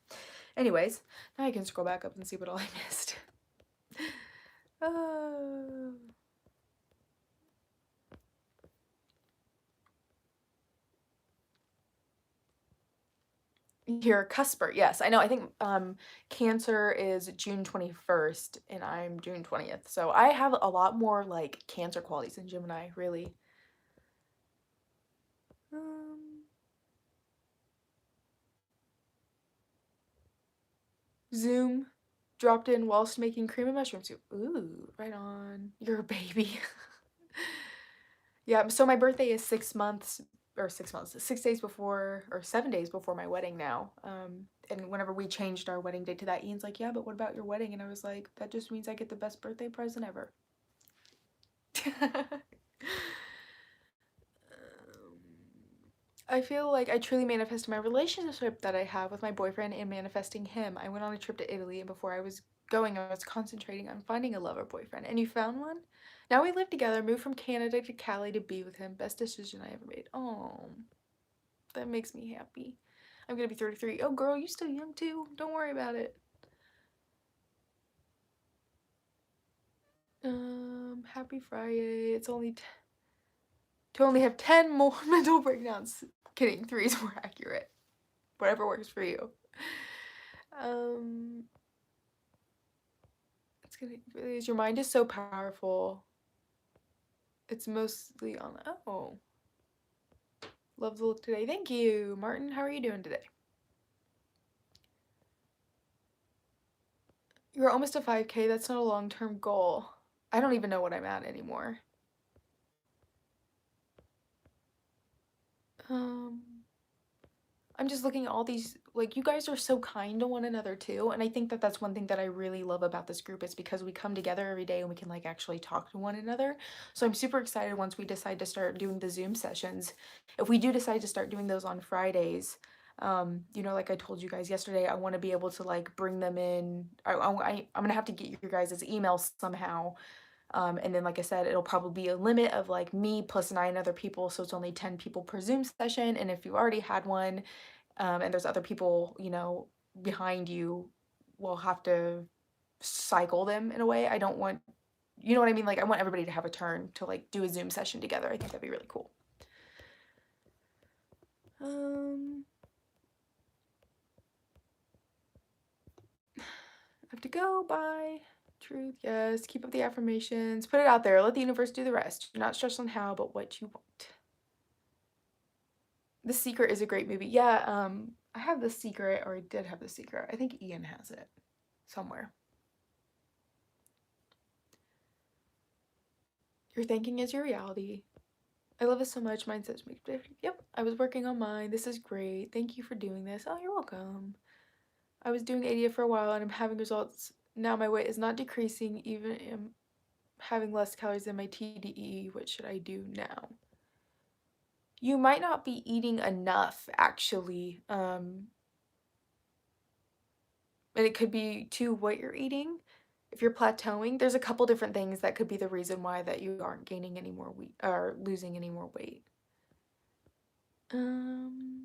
anyways, now I can scroll back up and see what all I missed. Uh, Here, Cusper. Yes, I know. I think Cancer is June 21st and I'm June 20th. So I have a lot more like Cancer qualities than Gemini, really. Zoom dropped in whilst making cream and mushroom soup. Ooh, right on. You're a baby. Yeah, so my birthday is 6 days before, or 7 days before my wedding now. And whenever we changed our wedding date to that, Ian's like, yeah, but what about your wedding? And I was like, that just means I get the best birthday present ever. I feel like I truly manifested my relationship that I have with my boyfriend and manifesting him. I went on a trip to Italy, and before I was going, I was concentrating on finding a lover boyfriend. And you found one? Now we live together, moved from Canada to Cali to be with him. Best decision I ever made. Oh, that makes me happy. I'm gonna be 33. Oh, girl, you still young too. Don't worry about it. Happy Friday. It's only to only have 10 more mental breakdowns. Kidding, 3 is more accurate. Whatever works for you. It's gonna, your mind is so powerful. It's mostly on, oh. Love the look today. Thank you. Martin, how are you doing today? You're almost a 5K. That's not a long-term goal. I don't even know what I'm at anymore. I'm just looking at all these, like, you guys are so kind to one another too, and I think that that's one thing that I really love about this group, is because we come together every day and we can like actually talk to one another. So I'm super excited once we decide to start doing the Zoom sessions. If we do decide to start doing those on Fridays, you know, like I told you guys yesterday, I want to be able to like bring them in. I'm gonna have to get your guys' emails somehow. And then, like I said, it'll probably be a limit of like me plus 9 other people, so it's only 10 people per Zoom session. And if you already had one, and there's other people, you know, behind you, we'll have to cycle them in a way. I don't want, you know what I mean? Like, I want everybody to have a turn to like do a Zoom session together. I think that'd be really cool. I have to go. Bye. Truth, yes. Keep up the affirmations. Put it out there. Let the universe do the rest. Do not stress on how, but what you want. The Secret is a great movie. Yeah, I have The Secret, or I did have The Secret. I think Ian has it somewhere. Your thinking is your reality. I love it so much. Mindset's make a difference. Yep, I was working on mine. This is great. Thank you for doing this. Oh, you're welcome. I was doing ADA for a while and I'm having results. Now my weight is not decreasing, even am having less calories than my TDE. What should I do now? You might not be eating enough, actually. And it could be too what you're eating. If you're plateauing, there's a couple different things that could be the reason why that you aren't gaining any more weight or losing any more weight. Do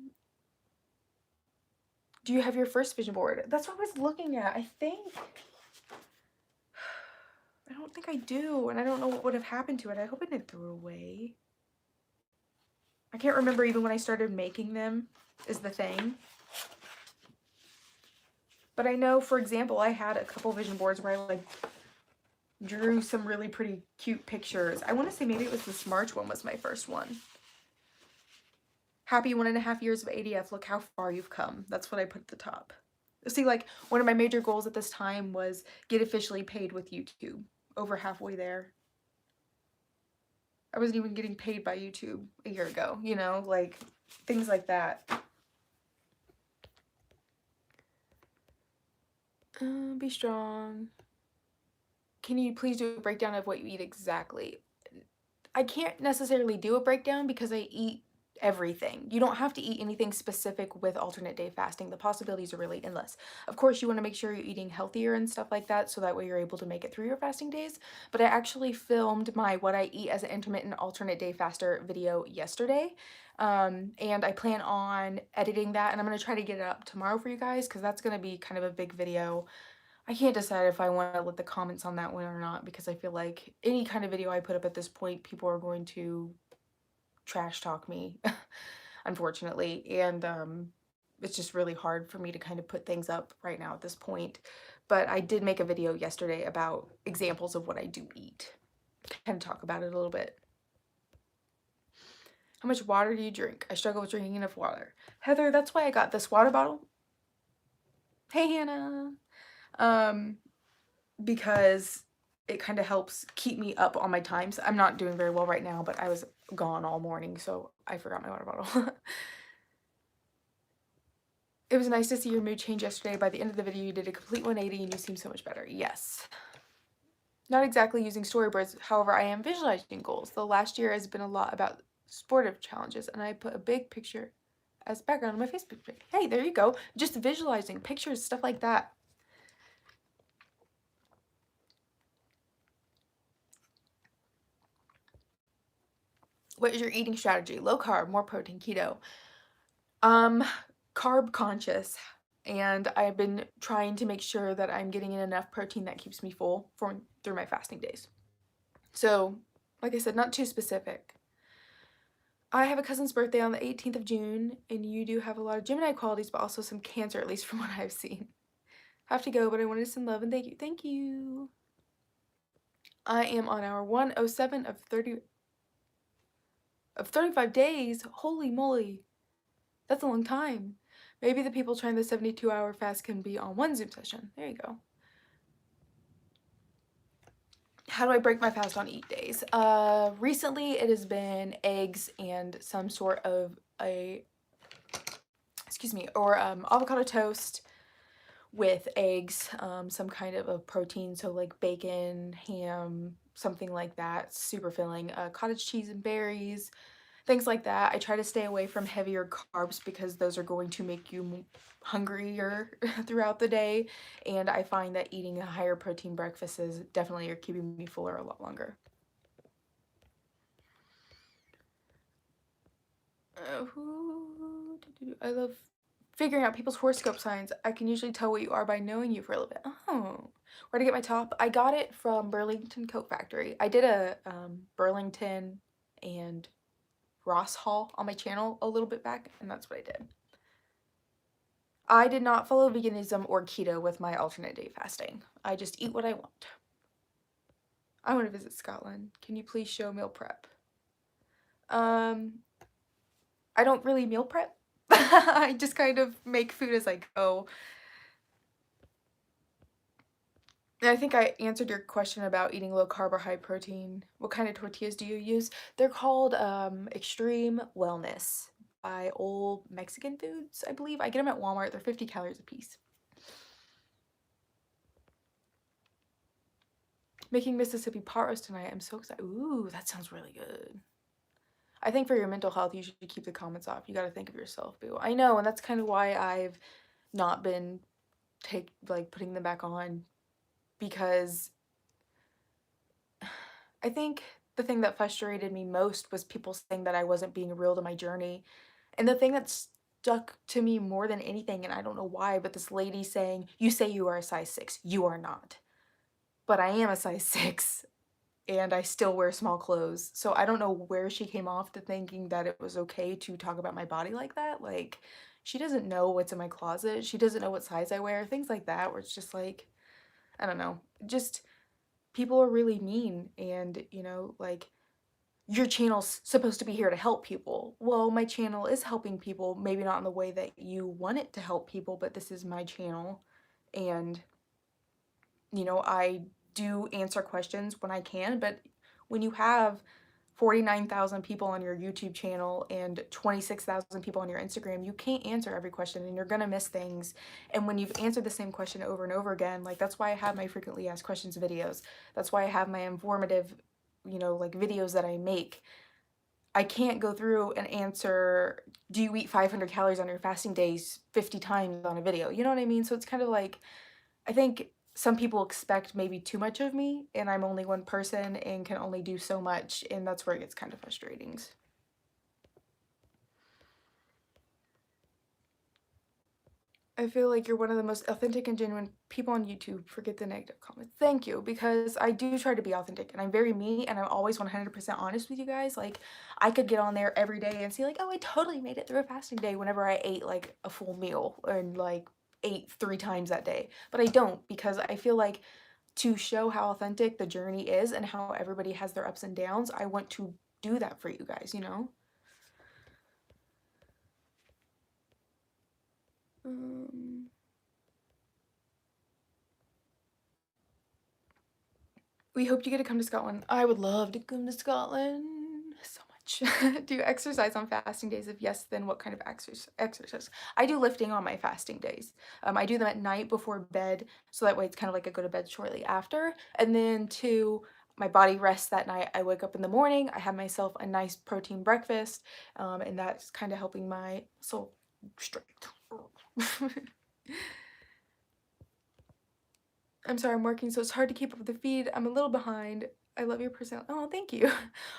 you have your first vision board? That's what I was looking at. I don't think I do, and I don't know what would have happened to it. I hope I didn't throw it away. I can't remember even when I started making them is the thing. But I know, for example, I had a couple vision boards where I like drew some really pretty cute pictures. I want to say maybe it was this March one was my first one. Happy 1.5 years of ADF. Look how far you've come. That's what I put at the top. See, like, one of my major goals at this time was get officially paid with YouTube. Over halfway there. I wasn't even getting paid by YouTube a year ago, you know, like things like that. Be strong. Can you please do a breakdown of what you eat exactly? I can't necessarily do a breakdown because I eat everything. You don't have to eat anything specific with alternate day fasting. The possibilities are really endless. Of course, you want to make sure you're eating healthier and stuff like that so that way you're able to make it through your fasting days. But I actually filmed my what I eat as an intermittent alternate day faster video yesterday. And I plan on editing that, and I'm going to try to get it up tomorrow for you guys because that's going to be kind of a big video. I can't decide if I want to let the comments on that one or not because I feel like any kind of video I put up at this point, people are going to trash talk me, unfortunately. And it's just really hard for me to kind of put things up right now at this point. But I did make a video yesterday about examples of what I do eat. Kind of talk about it a little bit. How much water do you drink? I struggle with drinking enough water. Heather, that's why I got this water bottle. Hey, Hannah. Because it kind of helps keep me up on my times. I'm not doing very well right now, but I was gone all morning, so I forgot my water bottle. It was nice to see your mood change yesterday. By the end of the video, you did a complete 180 and you seem so much better. Yes. Not exactly using storyboards, however, I am visualizing goals. The last year has been a lot about sportive challenges, and I put a big picture as background on my Facebook page. Hey, there you go. Just visualizing pictures, stuff like that. What is your eating strategy? Low carb, more protein, keto. Carb conscious, and I've been trying to make sure that I'm getting in enough protein that keeps me full through my fasting days. So, like I said, not too specific. I have a cousin's birthday on the 18th of June, and you do have a lot of Gemini qualities, but also some Cancer, at least from what I've seen. Have to go, but I wanted to send love and thank you. Thank you. I am on hour 107 of 35 days. Holy moly. That's a long time. Maybe the people trying the 72-hour fast can be on one Zoom session. There you go. How do I break my fast on eat days? Recently it has been eggs and some sort of avocado toast with eggs, some kind of a protein, so like bacon, ham, something like that, super filling, cottage cheese and berries, things like that. I try to stay away from heavier carbs because those are going to make you hungrier throughout the day, and I find that eating a higher protein breakfast is definitely are keeping me fuller a lot longer. I love figuring out people's horoscope signs. I can usually tell what you are by knowing you for a little bit. Oh, where to get my top? I got it from Burlington Coat Factory. I did a Burlington and Ross haul on my channel a little bit back, and that's what I did. I did not follow veganism or keto with my alternate day fasting. I just eat what I want. I want to visit Scotland. Can you please show meal prep? I don't really meal prep. I just kind of make food as I go. And I think I answered your question about eating low carb or high protein. What kind of tortillas do you use? They're called Extreme Wellness by Old Mexican Foods, I believe. I get them at Walmart. They're 50 calories a piece. Making Mississippi pot roast tonight. I'm so excited. Ooh, that sounds really good. I think for your mental health, you should keep the comments off. You got to think of yourself, boo. I know, and that's kind of why I've not been putting them back on, because I think the thing that frustrated me most was people saying that I wasn't being real to my journey. And the thing that stuck to me more than anything, and I don't know why, but this lady saying, "You say you are a size 6. You are not." But I am a size 6. And I still wear small clothes. So I don't know where she came off to thinking that it was okay to talk about my body like that. Like, she doesn't know what's in my closet. She doesn't know what size I wear. Things like that, where it's just like, I don't know. Just, people are really mean, and, you know, like, your channel's supposed to be here to help people. Well, my channel is helping people, maybe not in the way that you want it to help people, but this is my channel. And, you know, I do answer questions when I can, but when you have 49,000 people on your YouTube channel and 26,000 people on your Instagram, you can't answer every question and you're gonna miss things. And when you've answered the same question over and over again, like that's why I have my frequently asked questions videos. That's why I have my informative, you know, like videos that I make. I can't go through and answer, do you eat 500 calories on your fasting days 50 times on a video? You know what I mean? So it's kind of like, I think some people expect maybe too much of me, and I'm only one person and can only do so much, and that's where it gets kind of frustrating. I feel like you're one of the most authentic and genuine people on YouTube. Forget the negative comments. Thank you, because I do try to be authentic and I'm very me and I'm always 100% honest with you guys. Like, I could get on there every day and see, like, oh, I totally made it through a fasting day whenever I ate like a full meal and like ate 3 times that day. But I don't, because I feel like to show how authentic the journey is and how everybody has their ups and downs, I want to do that for you guys, you know? Um, We hope you get to come to Scotland. I would love to come to Scotland so much. Do you exercise on fasting days? If yes, then what kind of exercise? I do lifting on my fasting days. I do them at night before bed, so that way it's kind of like I go to bed shortly after. And then two, my body rests that night. I wake up in the morning, I have myself a nice protein breakfast, and that's kind of helping my soul strength. I'm sorry, I'm working, so it's hard to keep up with the feed. I'm a little behind. I love your personality. Oh, thank you.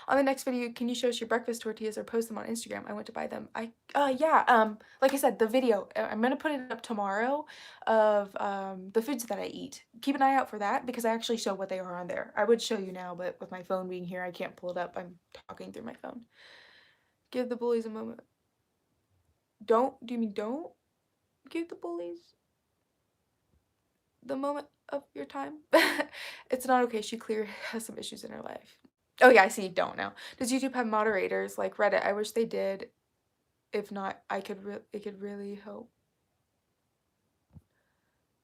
On the next video, can you show us your breakfast tortillas or post them on Instagram? I went to buy them. Yeah, like I said, the video, I'm gonna put it up tomorrow of, the foods that I eat. Keep an eye out for that because I actually show what they are on there. I would show you now, but with my phone being here, I can't pull it up. I'm talking through my phone. Give the bullies a moment. Do you mean don't give the bullies the moment of your time? It's not okay. She clearly has some issues in her life. Oh yeah, I see you don't now. Does YouTube have moderators like Reddit? I wish they did. If not, it could really help.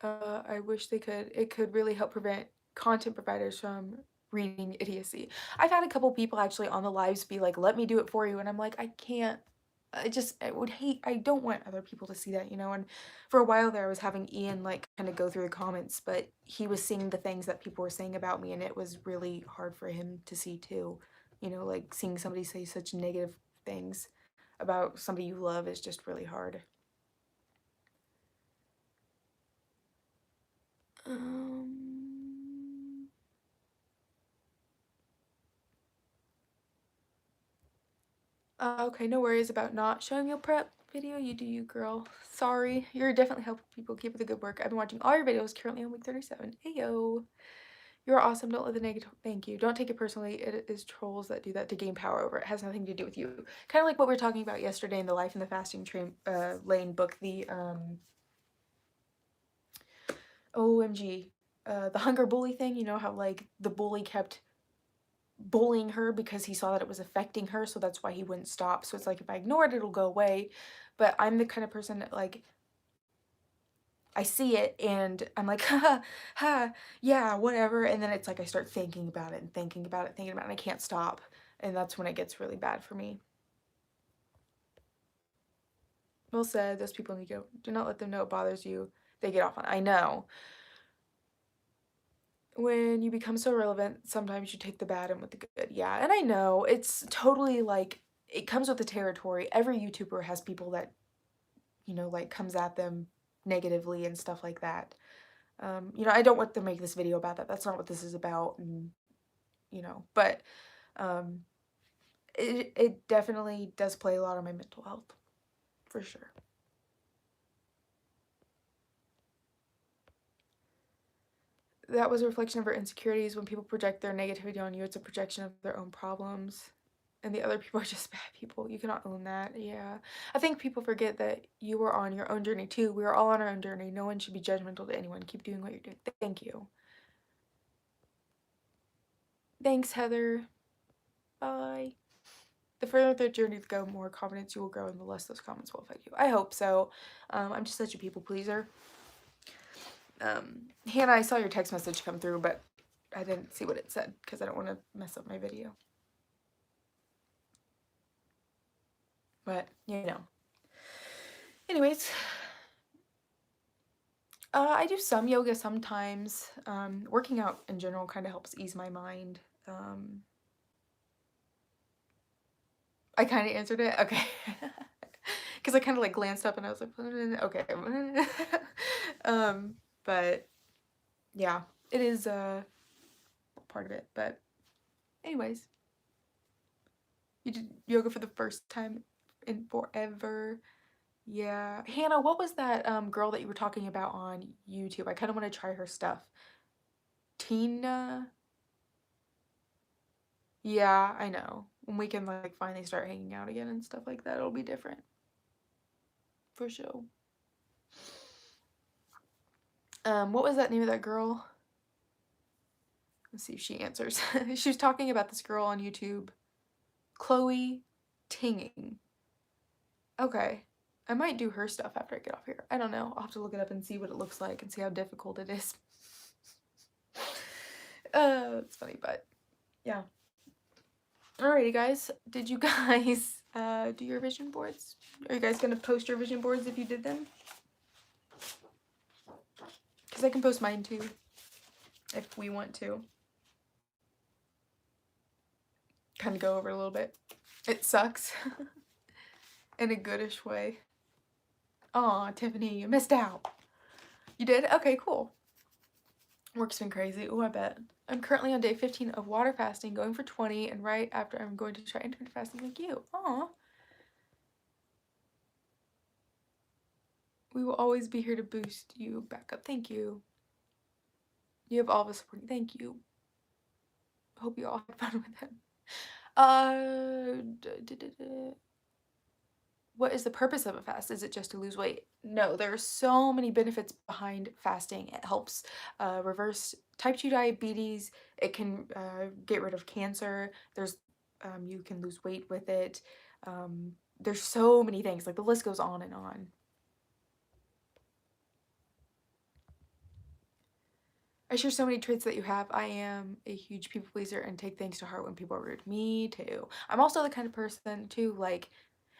I wish they could. It could really help prevent content providers from reading idiocy. I've had a couple people actually on the lives be like, "Let me do it for you," and I'm like, I can't. I would hate. I don't want other people to see that, you know. And for a while there, I was having Ian like kind of go through the comments, but he was seeing the things that people were saying about me, and it was really hard for him to see too. You know, like seeing somebody say such negative things about somebody you love is just really hard. Um, okay, no worries about not showing your prep video. You do you, girl. Sorry. You're definitely helping people. Keep up the good work. I've been watching all your videos, currently on week 37. Heyo. You're awesome. Don't let the negative. Thank you. Don't take it personally. It is trolls that do that to gain power over it. It has nothing to do with you. Kind of like what we were talking about yesterday in the Life in the Fasting Train Lane book, the OMG, the hunger bully thing. You know how like the bully kept bullying her because he saw that it was affecting her, so that's why he wouldn't stop. So it's like if I ignore it, it'll go away. But I'm the kind of person that like I see it and I'm like, ha ha, yeah, whatever. And then it's like I start thinking about it and thinking about it, thinking about it, and I can't stop. And that's when it gets really bad for me. Well said, those people need to go. Do not let them know it bothers you. They get off on it. I know. When you become so relevant, sometimes you take the bad and with the good. Yeah, and I know it's totally like it comes with the territory. Every YouTuber has people that, you know, like comes at them negatively and stuff like that. You know, I don't want to make this video about that. That's not what this is about, and you know, but um, it definitely does play a lot on my mental health, for sure. That was a reflection of her insecurities. When people project their negativity on you, it's a projection of their own problems. And the other people are just bad people. You cannot own that. Yeah. I think people forget that you are on your own journey too. We are all on our own journey. No one should be judgmental to anyone. Keep doing what you're doing. Thank you. Thanks, Heather. Bye. The further the journey to go, more confidence you will grow and the less those comments will affect you. I hope so. I'm just such a people pleaser. Hannah, I saw your text message come through, but I didn't see what it said because I don't want to mess up my video. But, you know. Anyways, I do some yoga sometimes. Working out in general kind of helps ease my mind. I kind of answered it. Okay. Because I kind of like glanced up and I was like, okay. But yeah, it is part of it. But anyways, you did yoga for the first time in forever. Yeah. Hannah, what was that girl that you were talking about on YouTube? I kind of want to try her stuff. Tina? Yeah, I know. When we can like finally start hanging out again and stuff like that, it'll be different. For sure. What was that name of that girl? Let's see if she answers. She was talking about this girl on YouTube. Chloe Tinging. Okay. I might do her stuff after I get off here. I don't know. I'll have to look it up and see what it looks like and see how difficult it is. It's funny, but yeah. Alrighty, guys. Did you guys do your vision boards? Are you guys gonna post your vision boards if you did them? Because I can post mine too, if we want to. Kind of go over it a little bit. It sucks. In a goodish way. Aw, Tiffany, you missed out. You did? Okay, cool. Work's been crazy. Oh, I bet. I'm currently on day 15 of water fasting, going for 20, and right after I'm going to try intermittent fasting like you. Aw. We will always be here to boost you back up. Thank you. You have all of us supporting. Thank you. Hope you all had fun with him. What is the purpose of a fast? Is it just to lose weight? No, there are so many benefits behind fasting. It helps reverse type 2 diabetes. It can get rid of cancer. There's you can lose weight with it. There's so many things. Like the list goes on and on. I share so many traits that you have. I am a huge people pleaser and take things to heart when people are rude. Me too. I'm also the kind of person too, like,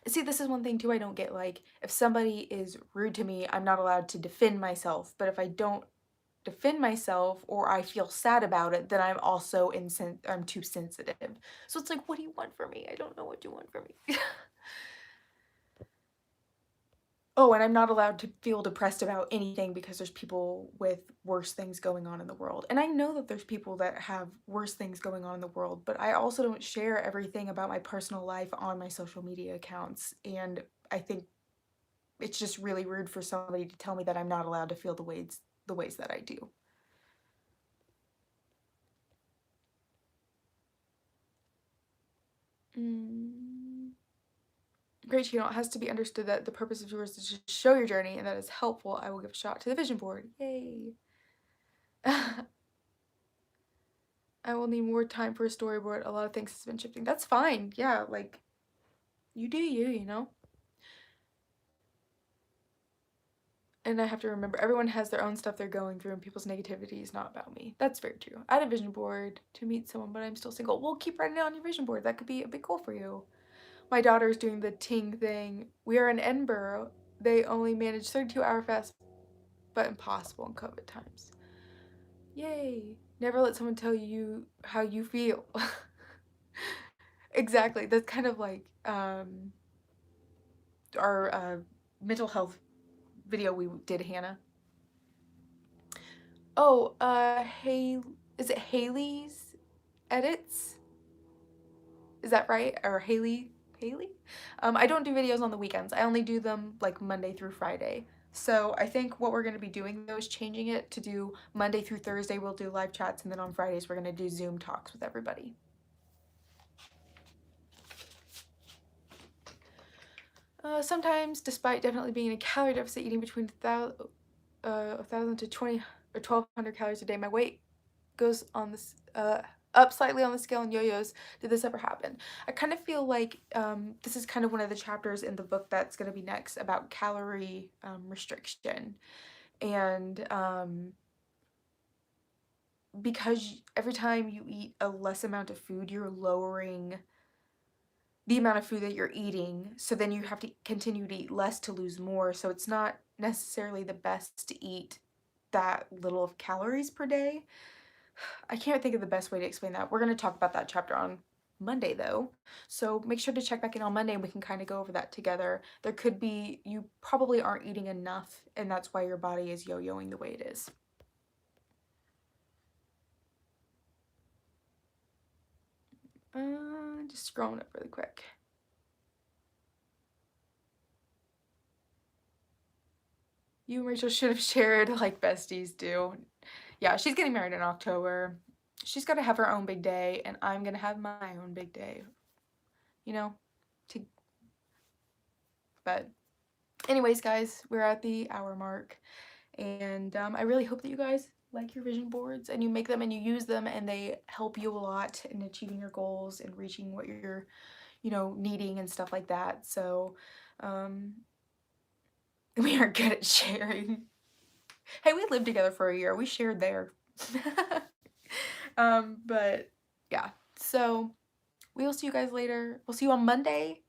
see, this is one thing too I don't get. Like, if somebody is rude to me, I'm not allowed to defend myself. But if I don't defend myself or I feel sad about it, then I'm also I'm too sensitive. So it's like, what do you want from me? I don't know what you want from me. Oh, and I'm not allowed to feel depressed about anything because there's people with worse things going on in the world. And I know that there's people that have worse things going on in the world, but I also don't share everything about my personal life on my social media accounts. And I think it's just really rude for somebody to tell me that I'm not allowed to feel the ways that I do. Great channel. It has to be understood that the purpose of yours is to show your journey and that is helpful. I will give a shot to the vision board. Yay. I will need more time for a storyboard. A lot of things has been shifting. That's fine. Yeah, like, you do you, you know? And I have to remember, everyone has their own stuff they're going through and people's negativity is not about me. That's very true. I had a vision board to meet someone, but I'm still single. Well, keep writing it on your vision board. That could be a big goal for you. My daughter's doing the Ting thing. We are in Edinburgh. They only manage 32-hour fast, but impossible in COVID times. Yay. Never let someone tell you how you feel. Exactly. That's kind of like our mental health video we did, Hannah. Oh, is it Haley's Edits? Is that right? Or Haley? I don't do videos on the weekends. I only do them like Monday through Friday. So I think what we're going to be doing though is changing it to do Monday through Thursday we'll do live chats, and then on Fridays we're going to do Zoom talks with everybody. Sometimes, despite definitely being in a calorie deficit, eating between 1,000 to 20 or 1,200 calories a day, my weight goes on this up slightly on the scale and yo-yos. Did this ever happen? I kind of feel like this is kind of one of the chapters in the book that's going to be next about calorie restriction. And because every time you eat a less amount of food, you're lowering the amount of food that you're eating. So then you have to continue to eat less to lose more. So it's not necessarily the best to eat that little of calories per day. I can't think of the best way to explain that. We're going to talk about that chapter on Monday though. So make sure to check back in on Monday and we can kind of go over that together. There could be, you probably aren't eating enough and that's why your body is yo-yoing the way it is. Just scrolling up really quick. You and Rachel should have shared like besties do. Yeah, she's getting married in October. She's got to have her own big day, and I'm going to have my own big day. You know? To... But anyways, guys, we're at the hour mark. And I really hope that you guys like your vision boards and you make them and you use them and they help you a lot in achieving your goals and reaching what you're, you know, needing and stuff like that. So we are good at sharing. Hey, we lived together for a year. We shared there. But yeah, so we will see you guys later. We'll see you on Monday.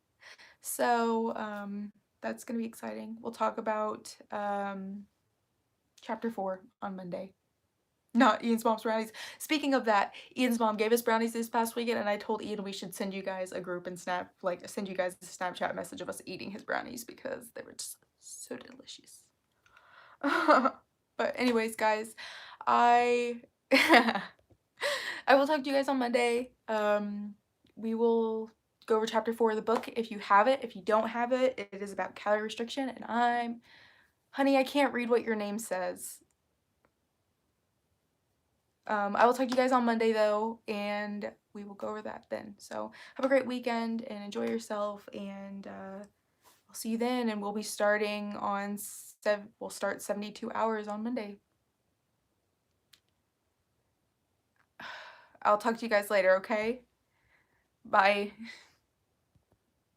So that's gonna be exciting. We'll talk about chapter 4 on Monday. Not Ian's mom's brownies. Speaking of that, Ian's mom gave us brownies this past weekend, and I told Ian we should send you guys a group and send you guys a Snapchat message of us eating his brownies because they were just so delicious. But anyways, guys, I I will talk to you guys on Monday. We will go over chapter 4 of the book if you have it. If you don't have it, it is about calorie restriction, and honey, I can't read what your name says. I will talk to you guys on Monday though, and we will go over that then. So have a great weekend and enjoy yourself, and I'll see you then. And we'll be starting on we'll start 72 hours on Monday. I'll talk to you guys later, okay? Bye.